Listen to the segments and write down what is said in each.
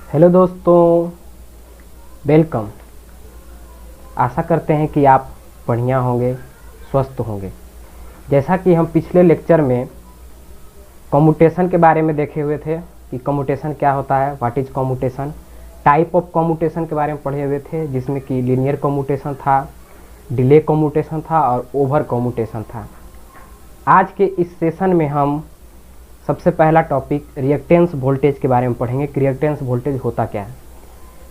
Hello दोस्तों, welcome. आशा करते हैं कि आप बढ़िया होंगे, स्वस्थ होंगे। जैसा कि हम पिछले लेक्चर में कम्यूटेशन के बारे में देखे हुए थे कि कम्यूटेशन क्या होता है, what is commutation. Type of commutation के बारे में पढ़े हुए थे, जिसमें कि लीनियर कम्यूटेशन था, डिले कम्यूटेशन था और ओवर कम्यूटेशन था। आज के इस सेशन में हम सबसे पहला टॉपिक रिएक्टेंस वोल्टेज के बारे में पढ़ेंगे कि रिएक्टेंस वोल्टेज होता क्या है।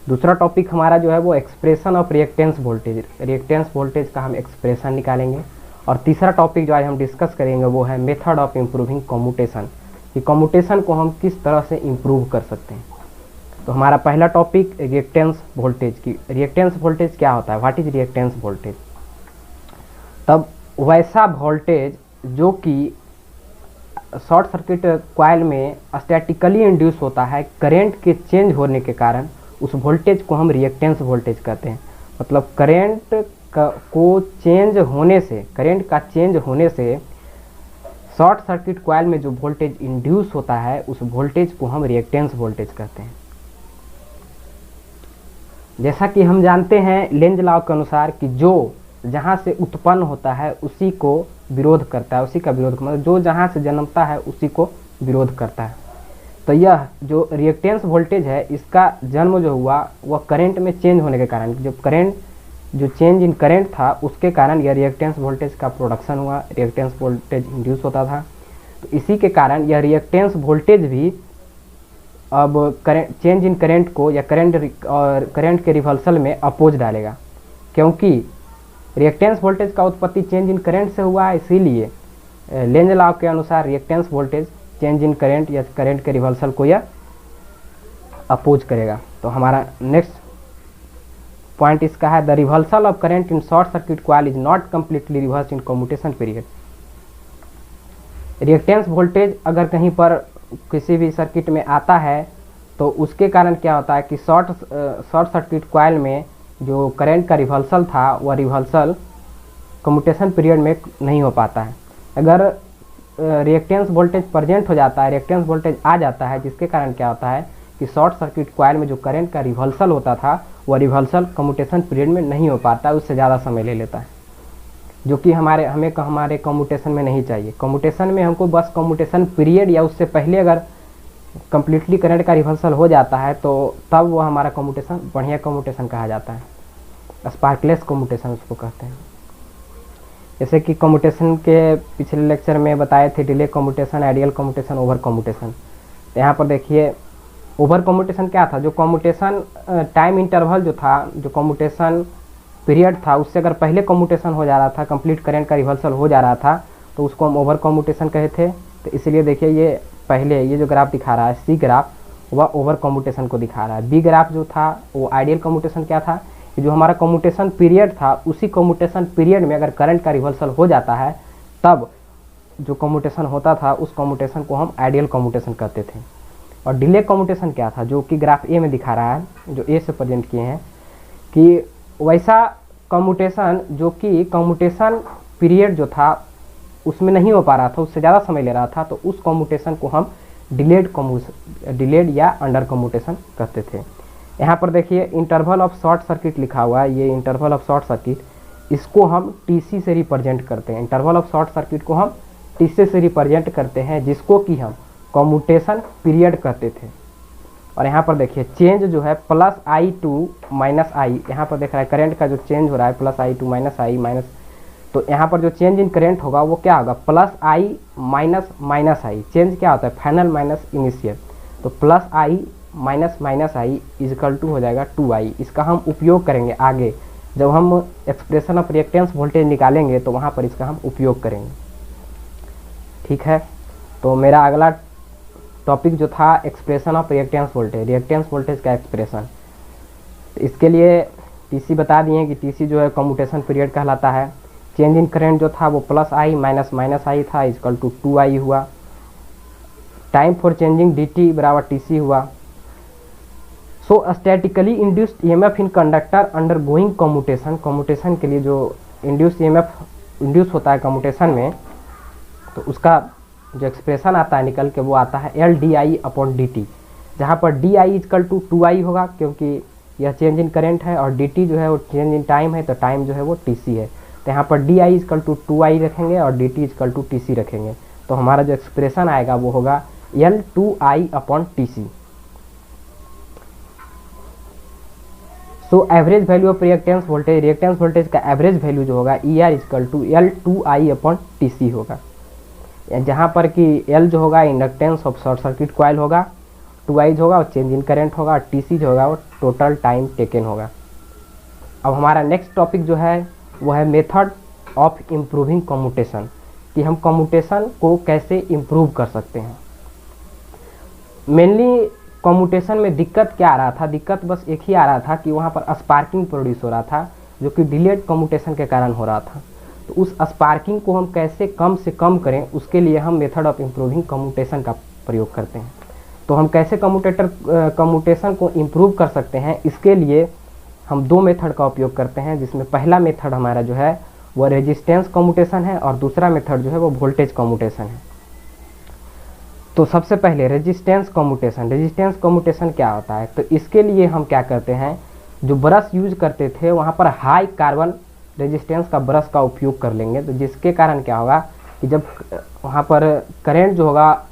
दूसरा टॉपिक हमारा जो है वो expression of reactance voltage, reactance voltage का हम एक्सप्रेशन निकालेंगे। और तीसरा टॉपिक जो आज हम डिस्कस करेंगे वो है मेथड ऑफ इम्प्रूविंग कम्यूटेशन, कि कम्यूटेशन को हम किस तरह से इम्प्रूव कर सकते हैं। तो हमारा पहला टॉपिक रिएक्टेंस वोल्टेज की, रिएक्टेंस वोल्टेज क्या होता है, व्हाट इज रिएक्टेंस वोल्टेज। तब वैसा वोल्टेज जो कि शॉर्ट सर्किट कॉइल में स्टैटिकली इंड्यूस होता है करंट के चेंज होने के कारण, उस वोल्टेज को हम रिएक्टेंस वोल्टेज कहते हैं। मतलब करंट को चेंज होने से, करंट का चेंज होने से शॉर्ट सर्किट कॉइल में जो वोल्टेज इंड्यूस होता है उस वोल्टेज को हम रिएक्टेंस वोल्टेज कहते हैं। जैसा कि हम जानते हैं लेंज लॉ के अनुसार कि जो जहाँ से उत्पन्न होता है उसी को विरोध करता है, उसी का विरोध, मतलब जो जहाँ से जन्मता है उसी को विरोध करता है। तो यह जो रिएक्टेंस वोल्टेज है इसका जन्म जो हुआ वह करंट में चेंज होने के कारण, जो चेंज इन करंट था उसके कारण यह रिएक्टेंस वोल्टेज का प्रोडक्शन हुआ, रिएक्टेंस वोल्टेज इंड्यूस होता था। तो इसी के कारण यह रिएक्टेंस वोल्टेज भी अब करंट चेंज इन करंट को या करंट के रिवर्सल में अपोज डालेगा, क्योंकि रिएक्टेंस वोल्टेज का उत्पत्ति चेंज इन करंट से हुआ है। इसीलिए लेंज लॉ के अनुसार reactance voltage change in current या करंट के रिवर्सल को यह अपोज करेगा। तो हमारा नेक्स्ट पॉइंट इसका है the reversal of current in short circuit coil is not completely reverse in commutation period. Reactance voltage अगर कहीं पर किसी भी सर्किट में आता है तो उसके कारण क्या होता है कि शॉर्ट सर्किट कॉइल में जो करंट का रिवर्सल था वह रिवर्सल कम्यूटेशन पीरियड में नहीं हो पाता है। अगर रिएक्टेंस वोल्टेज प्रेजेंट हो जाता है, रिएक्टेंस वोल्टेज आ जाता है, जिसके कारण क्या होता है कि शॉर्ट सर्किट कॉइल में जो करंट का रिवर्सल होता था वह रिवर्सल कम्यूटेशन पीरियड में नहीं हो पाता है, उससे ज़्यादा समय ले लेता है, जो कि हमारे कम्यूटेशन में नहीं चाहिए। कम्यूटेशन में हमको बस कम्यूटेशन पीरियड या उससे पहले अगर कंप्लीटली करंट का रिवर्सल हो जाता है तो तब वो हमारा कम्यूटेशन बढ़िया कम्यूटेशन कहा जाता है, स्पार्कलेस कम्यूटेशन उसको कहते हैं। जैसे कि कम्यूटेशन के पिछले लेक्चर में बताए थे delay commutation, ideal commutation, over commutation. तो यहाँ पर देखिए ओवर कम्यूटेशन क्या था, जो कम्यूटेशन टाइम इंटरवल जो था, जो कम्यूटेशन पीरियड था उससे अगर पहले कम्यूटेशन हो जा रहा था, कंप्लीट करंट का रिवर्सल हो जा रहा था तो उसको हम ओवर कम्यूटेशन कहे थे। तो इसलिए देखिए ये पहले ये जो ग्राफ दिखा रहा है सी ग्राफ वह ओवर कम्यूटेशन को दिखा रहा है, बी ग्राफ जो था वो आइडियल कम्यूटेशन क्या था, कि जो हमारा कम्यूटेशन पीरियड था उसी कम्यूटेशन पीरियड में अगर करंट का रिवर्सल हो जाता है तब जो कम्यूटेशन होता था उस कम्यूटेशन को हम आइडियल कम्यूटेशन कहते थे। और डिले कम्यूटेशन क्या था, जो कि ग्राफ ए में दिखा रहा है, जो ए से प्रेजेंट किए हैं, कि वैसा कम्यूटेशन जो कि कम्यूटेशन पीरियड जो था उसमें नहीं हो पा रहा था, उससे ज़्यादा समय ले रहा था, तो उस कम्यूटेशन को हम डिलेड या अंडर कम्यूटेशन कहते थे। यहाँ पर देखिए इंटरवल ऑफ शॉर्ट सर्किट लिखा हुआ है, ये इंटरवल ऑफ शॉर्ट सर्किट, इसको हम टीसी से रिप्रेजेंट करते हैं। इंटरवल ऑफ शॉर्ट सर्किट को हम टीसी से रिप्रेजेंट करते हैं, जिसको कि हम कम्यूटेशन पीरियड कहते थे। और यहाँ पर देखिए चेंज जो है प्लस आई टू माइनस आई, यहाँ पर देख रहा है करंट का जो चेंज हो रहा है plus i to minus i minus, तो यहाँ पर जो चेंज इन करंट होगा वो क्या होगा, plus I minus minus i. Change क्या होता है, फाइनल माइनस इनिशियल, तो plus I minus minus i equal to हो जाएगा 2i। इसका हम उपयोग करेंगे आगे जब हम एक्सप्रेशन ऑफ रिएक्टेंस वोल्टेज निकालेंगे तो वहाँ पर इसका हम उपयोग करेंगे। ठीक है, तो मेरा अगला टॉपिक जो था एक्सप्रेशन ऑफ रिएक्टेंस वोल्टेज का एक्सप्रेशन। तो इसके लिए टीसी बता दिए कि टीसी जो है कम्यूटेशन पीरियड कहलाता है। चेंज इन करंट जो था वो plus I minus minus I था, इक्वल टू 2i हुआ। टाइम फॉर चेंजिंग dt बराबर टीसी हुआ। So statically induced EMF in conductor under going commutation, commutation के लिए जो इंड्यूस ईएमएफ इंड्यूस होता है कम्यूटेशन में, तो उसका जो एक्सप्रेशन आता है निकल के वो आता है LdI/dt, जहाँ पर D I equal to 2i होगा, क्योंकि यह चेंज इन करेंट है, और डी टी जो है वो चेंज इन टाइम है, तो टाइम जो है वो टी सी है। तो यहाँ पर D I equal to 2i रखेंगे और d t equal to T C रखेंगे, तो हमारा जो एक्सप्रेशन आएगा वो होगा L2i/TC। So average value of reactance voltage, reactance voltage का एवरेज वैल्यू जो होगा ER इजकल टू L2i/TC होगा, जहाँ पर कि L जो होगा inductance of short circuit coil होगा, 2i जो होगा वो चेंज इन करेंट होगा, TC जो होगा वो टोटल टाइम टेकन होगा। अब हमारा नेक्स्ट टॉपिक जो है वो है मेथड ऑफ इम्प्रूविंग कम्यूटेशन, कि हम कम्यूटेशन को कैसे इम्प्रूव कर सकते हैं। मेनली कम्यूटेशन में दिक्कत क्या आ रहा था, दिक्कत बस एक ही आ रहा था कि वहाँ पर स्पार्किंग प्रोड्यूस हो रहा था, जो कि डिलेड कम्यूटेशन के कारण हो रहा था। तो उस स्पार्किंग को हम कैसे कम से कम करें, उसके लिए हम मेथड ऑफ इम्प्रूविंग कम्यूटेशन का प्रयोग करते हैं। तो हम कैसे कम्यूटेशन को इम्प्रूव कर सकते हैं, इसके लिए हम दो मेथड का उपयोग करते हैं, जिसमें पहला मेथड हमारा जो है वो रेजिस्टेंस कम्यूटेशन है और दूसरा मेथड जो है वो वोल्टेज कम्यूटेशन है। तो सबसे पहले रेजिस्टेंस कम्यूटेशन, रेजिस्टेंस कम्यूटेशन क्या होता है, तो इसके लिए हम क्या करते हैं, जो ब्रश यूज करते थे वहाँ पर हाई कार्बन रेजिस्टेंस का ब्रश का उपयोग कर लेंगे। तो जिसके कारण क्या होगा कि जब वहाँ पर करंट जो होगा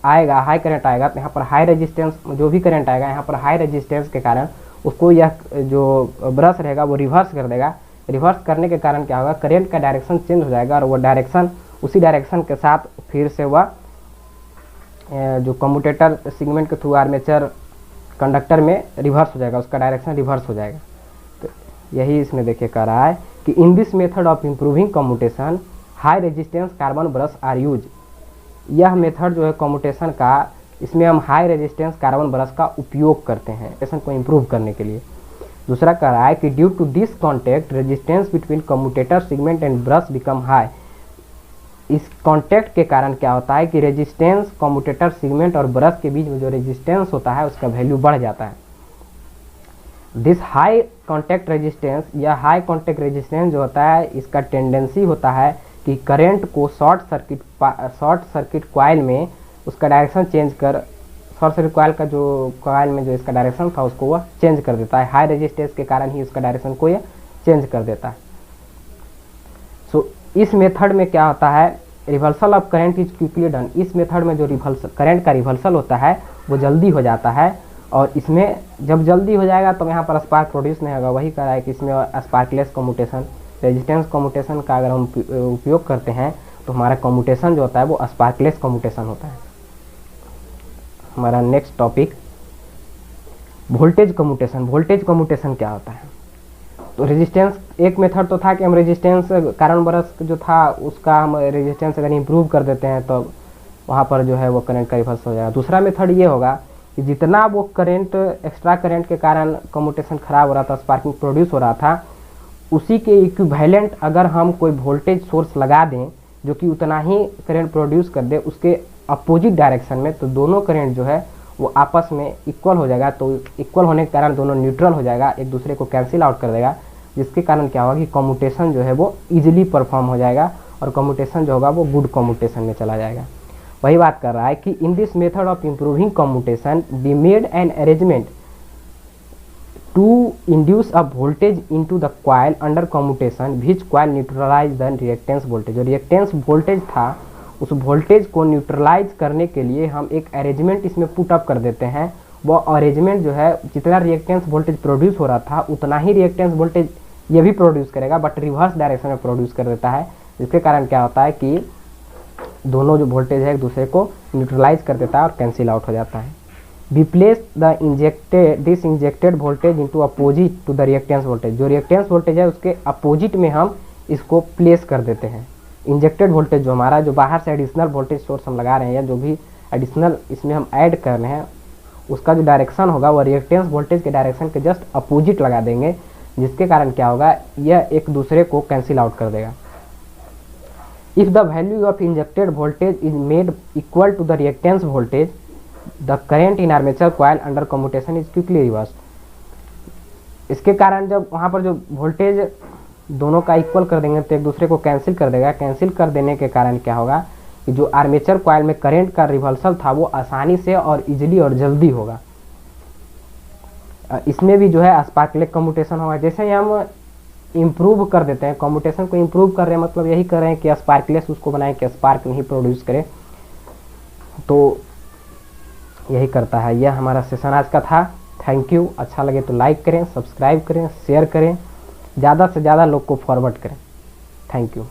आएगा, हाई करंट आएगा, तो यहाँ पर हाई रेजिस्टेंस, जो भी करंट आएगा यहाँ पर हाई रेजिस्टेंस के कारण उसको यह जो ब्रश रहेगा वो रिवर्स कर देगा। रिवर्स करने के कारण क्या होगा, करंट का डायरेक्शन चेंज हो जाएगा और वो डायरेक्शन, उसी डायरेक्शन के साथ फिर से वह जो कम्यूटेटर सेगमेंट के थ्रू आर्मेचर कंडक्टर में रिवर्स हो जाएगा, उसका डायरेक्शन रिवर्स हो जाएगा। तो यही इसमें देखिए कह रहा है कि in this method of improving commutation high resistance carbon brush are used. यह मेथड जो है कम्यूटेशन का, इसमें हम हाई रेजिस्टेंस कार्बन ब्रश का उपयोग करते हैं कम्यूटेशन को इम्प्रूव करने के लिए। दूसरा कह रहा है कि due to this contact resistance between commutator segment and brush become high. इस कॉन्टैक्ट के कारण क्या होता है कि रेजिस्टेंस कम्यूटेटर सेगमेंट और ब्रश के बीच में जो रेजिस्टेंस होता है उसका वैल्यू बढ़ जाता है। दिस हाई कॉन्टैक्ट रेजिस्टेंस, या हाई कॉन्टैक्ट रेजिस्टेंस जो होता है, इसका टेंडेंसी होता है कि करंट को शॉर्ट सर्किट कॉइल में उसका डायरेक्शन चेंज कर, शॉर्ट सर्किट कॉइल का जो कॉइल में जो इसका डायरेक्शन था उसको वह चेंज कर देता है। हाई रेजिस्टेंस के कारण ही उसका डायरेक्शन को यह चेंज कर देता है। सो इस मेथड में क्या होता है, reversal of current is quickly done. इस मेथड में जो करंट का रिवर्सल होता है वो जल्दी हो जाता है, और इसमें जब जल्दी हो जाएगा तो यहाँ पर स्पार्क प्रोड्यूस नहीं होगा। वही कह रहा है कि इसमें स्पार्कलेस कम्यूटेशन, रेजिस्टेंस कम्यूटेशन का अगर हम उपयोग करते हैं तो हमारा कम्यूटेशन जो होता है वो स्पार्कलेस कम्यूटेशन होता है। हमारा next topic voltage commutation. Voltage commutation क्या होता है, तो रेजिस्टेंस, एक मेथड तो था कि हम रेजिस्टेंस कार्बन ब्रश जो था उसका हम रेजिस्टेंस अगर इम्प्रूव कर देते हैं तो वहाँ पर जो है वो करंट का रिवर्स हो जाएगा। दूसरा मेथड ये होगा कि जितना वो करंट, एक्स्ट्रा करंट के कारण कम्यूटेशन खराब हो रहा था, स्पार्किंग प्रोड्यूस हो रहा था, उसी के इक्विवेलेंट अगर हम कोई वोल्टेज सोर्स लगा दें जो कि उतना ही करंट प्रोड्यूस कर दे उसके अपोजिट डायरेक्शन में, तो दोनों करंट जो है वो आपस में इक्वल हो जाएगा। तो इक्वल होने के कारण दोनों न्यूट्रल हो जाएगा, एक दूसरे को कैंसिल आउट कर देगा, जिसके कारण क्या होगा कि कम्यूटेशन जो है वो इजीली परफॉर्म हो जाएगा और कम्यूटेशन जो होगा वो गुड कम्यूटेशन में चला जाएगा। वही बात कर रहा है कि in this method of improving commutation we made an arrangement to induce a voltage into the coil under commutation which coil neutralize the reactance voltage. जो रिएक्टेंस वोल्टेज था उस वोल्टेज को न्यूट्रलाइज करने के लिए हम एक अरेंजमेंट इसमें पुट अप कर देते हैं। वो अरेंजमेंट जो है जितना रिएक्टेंस वोल्टेज प्रोड्यूस हो रहा था उतना ही रिएक्टेंस वोल्टेज ये भी प्रोड्यूस करेगा, बट रिवर्स डायरेक्शन में प्रोड्यूस कर देता है, जिसके कारण क्या होता है कि दोनों जो वोल्टेज है एक दूसरे को न्यूट्रलाइज कर देता है और कैंसिल आउट हो जाता है। We place this injected voltage into opposite to the reactance voltage. जो रिएक्टेंस वोल्टेज है उसके अपोजिट में हम इसको प्लेस कर देते हैं। इंजेक्टेड वोल्टेज जो हमारा, जो बाहर से एडिशनल वोल्टेज सोर्स हम लगा रहे हैं या जो भी एडिशनल इसमें हम ऐड कर रहे हैं, उसका जो डायरेक्शन होगा वो रिएक्टेंस वोल्टेज के डायरेक्शन के जस्ट अपोजिट लगा देंगे, जिसके कारण क्या होगा, यह एक दूसरे को कैंसिल आउट कर देगा। If the value of injected voltage is made equal to the reactance voltage the current in armature coil under commutation is quickly reverse. इसके कारण जब वहाँ पर जो वोल्टेज दोनों का इक्वल कर देंगे तो एक दूसरे को कैंसिल कर देगा। कैंसिल कर देने के कारण क्या होगा कि जो आर्मेचर कॉइल में करंट का रिवर्सल था वो आसानी से और इजीली और जल्दी होगा। इसमें भी जो है स्पार्कलेस कम्यूटेशन होगा। जैसे ही हम इम्प्रूव कर देते हैं, कम्यूटेशन को इम्प्रूव कर रहे हैं, मतलब यही कर रहे हैं कि स्पार्कलेस उसको बनाएं कि स्पार्क नहीं प्रोड्यूस करे। तो यही करता है। यह हमारा सेशन आज का था। Thank you. अच्छा लगे तो लाइक करें, सब्सक्राइब करें, शेयर करें, ज़्यादा से ज़्यादा लोग को फॉरवर्ड करें। Thank you.